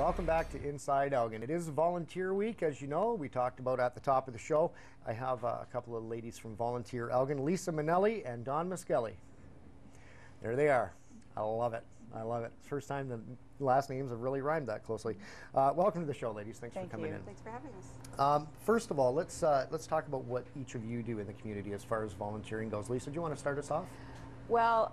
Welcome back to Inside Elgin. It is Volunteer Week, as you know. We talked about at the top of the show. I have a couple of ladies from Volunteer Elgin, Lisa Minielly and Don Miskelly. There they are. I love it. I love it. First time the last names have really rhymed that closely. Welcome to the show, ladies. Thanks for coming in. Thanks for having us. First of all, let's talk about what each of you do in the community as far as volunteering goes. Lisa, do you want to start us off? Well,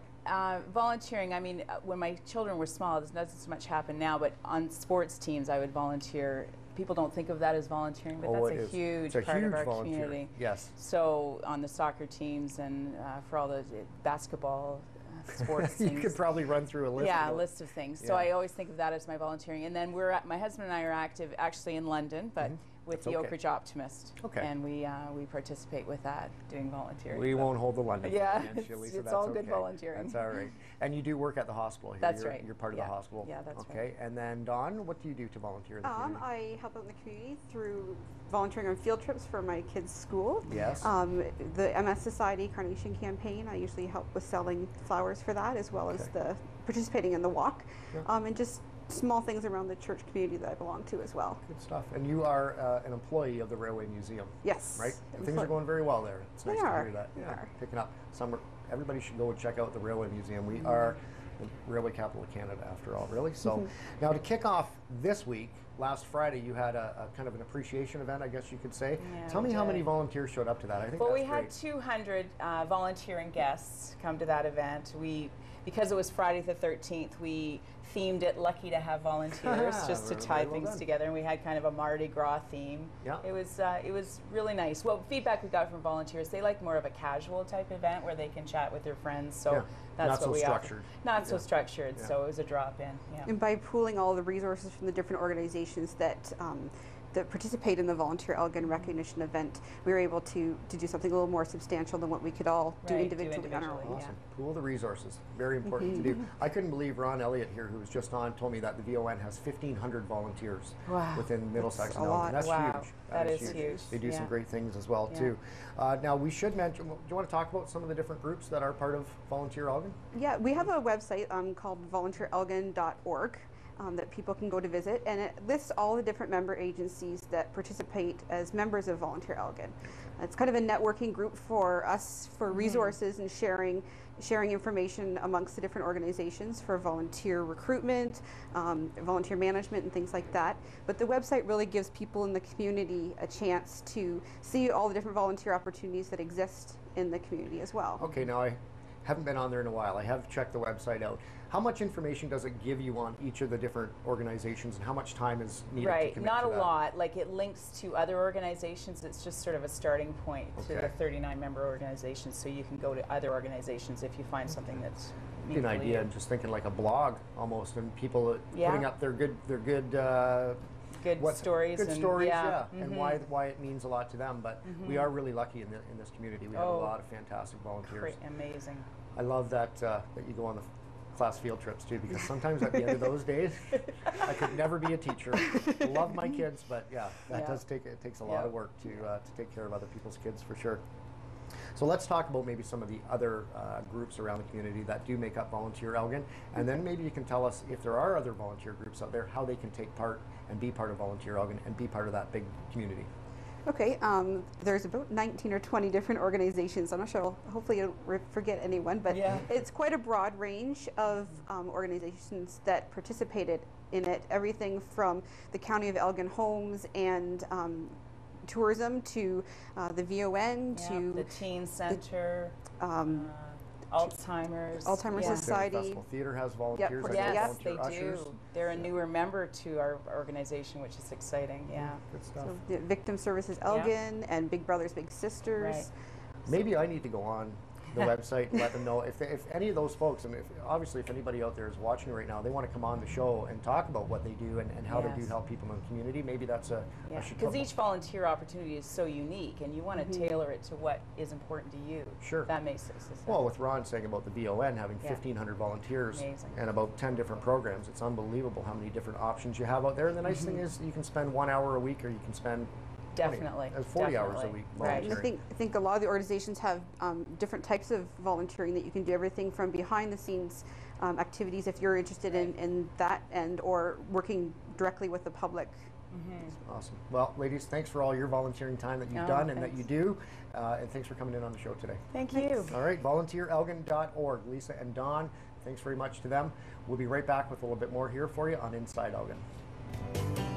volunteering, I mean, when my children were small, there's not so much happen now, but on sports teams I would volunteer. People don't think of that as volunteering, but that's a huge part of our community. Yes. So on the soccer teams and for all the basketball sports things. You could probably run through a list. Yeah, a list of things. So I always think of that as my volunteering. And then my husband and I are active actually in London, but with the Oak Ridge Optimist. Okay. And we participate with that, doing volunteering. We won't hold the London. Yeah, it's all good volunteering. That's all right. And you do work at the hospital here. That's right. You're part of the hospital. Yeah, that's right. Okay. And then Dawn, what do you do to volunteer in the community? I help out in the community through volunteering on field trips for my kids' school. Yes. The MS Society Carnation Campaign, I usually help with selling flowers for that, as well as the participating in the walk, and just small things around the church community that I belong to as well. Good stuff. And you are an employee of the Railway Museum. Yes. Right? Things are going very well there. It's nice to hear that. Yeah, picking up. Everybody should go and check out the Railway Museum. We are the railway capital of Canada, after all, really. So now to kick off this week, last Friday you had a kind of an appreciation event, I guess you could say. Yeah, tell me how many volunteers showed up to that. I think we had 200 volunteering guests come to that event. Because it was Friday the 13th, we themed it Lucky to Have Volunteers, just to tie things together, and we had kind of a Mardi Gras theme. Yeah. It was really nice. Well, feedback we got from volunteers, they like more of a casual type event where they can chat with their friends, so that's what we offered. Not so structured, so it was a drop-in. Yeah. And by pooling all the resources from the different organizations that participate in the Volunteer Elgin recognition event, we were able to do something a little more substantial than what we could all do individually on our own. Awesome. Pool the resources. Very important to do. I couldn't believe Ron Elliott here, who was just on, told me that the VON has 1,500 volunteers within Middlesex and Elgin. That's huge. That is huge. They do some great things as well, too. Now, we should mention, do you want to talk about some of the different groups that are part of Volunteer Elgin? Yeah, we have a website called volunteerelgin.org. That people can go to visit, and it lists all the different member agencies that participate as members of Volunteer Elgin. It's kind of a networking group for us for resources and sharing information amongst the different organizations for volunteer recruitment, volunteer management, and things like that. But the website really gives people in the community a chance to see all the different volunteer opportunities that exist in the community as well. Okay, now I haven't been on there in a while. I have checked the website out. How much information does it give you on each of the different organizations, and how much time is needed to commit to that? Not a lot. Like, it links to other organizations. It's just sort of a starting point to the 39 member organizations, so you can go to other organizations if you find something that's an idea. Just thinking like a blog almost, and people putting up their good stories, and why it means a lot to them. But we are really lucky in this community. We have a lot of fantastic volunteers. Amazing. I love that you go on the class field trips too, because sometimes at the end of those days, I could never be a teacher. Love my kids, but that does take a lot of work to take care of other people's kids, for sure. So let's talk about maybe some of the other groups around the community that do make up Volunteer Elgin, and then maybe you can tell us if there are other volunteer groups out there, how they can take part and be part of Volunteer Elgin and be part of that big community. Okay, there's about 19 or 20 different organizations. I'm not sure, hopefully you don't forget anyone, but it's quite a broad range of organizations that participated in it. Everything from the County of Elgin Homes and tourism to the VON to the Teen Center, Alzheimer's Society. Theater has volunteers. Yes, they do. They're a newer member to our organization, which is exciting. Yeah, good stuff. So the Victim Services Elgin and Big Brothers Big Sisters. Right. Maybe I need to go on the website and let them know if any of those folks, I mean, obviously if anybody out there is watching right now, they want to come on the show and talk about what they do and how they do help people in the community. Maybe that's because each volunteer opportunity is so unique, and you want to tailor it to what is important to you. Sure. That makes sense. Well, with Ron saying about the VON having 1,500 volunteers and about 10 different programs, it's unbelievable how many different options you have out there. And the nice thing is you can spend 1 hour a week, or you can spend 40 hours a week volunteering. I think a lot of the organizations have different types of volunteering that you can do, everything from behind the scenes activities if you're interested in that end or working directly with the public. Awesome. Well, ladies, thanks for all your volunteering time that you've done and that you do. And thanks for coming in on the show today. Thank you. All right, volunteerelgin.org. Lisa and Don, thanks very much to them. We'll be right back with a little bit more here for you on Inside Elgin.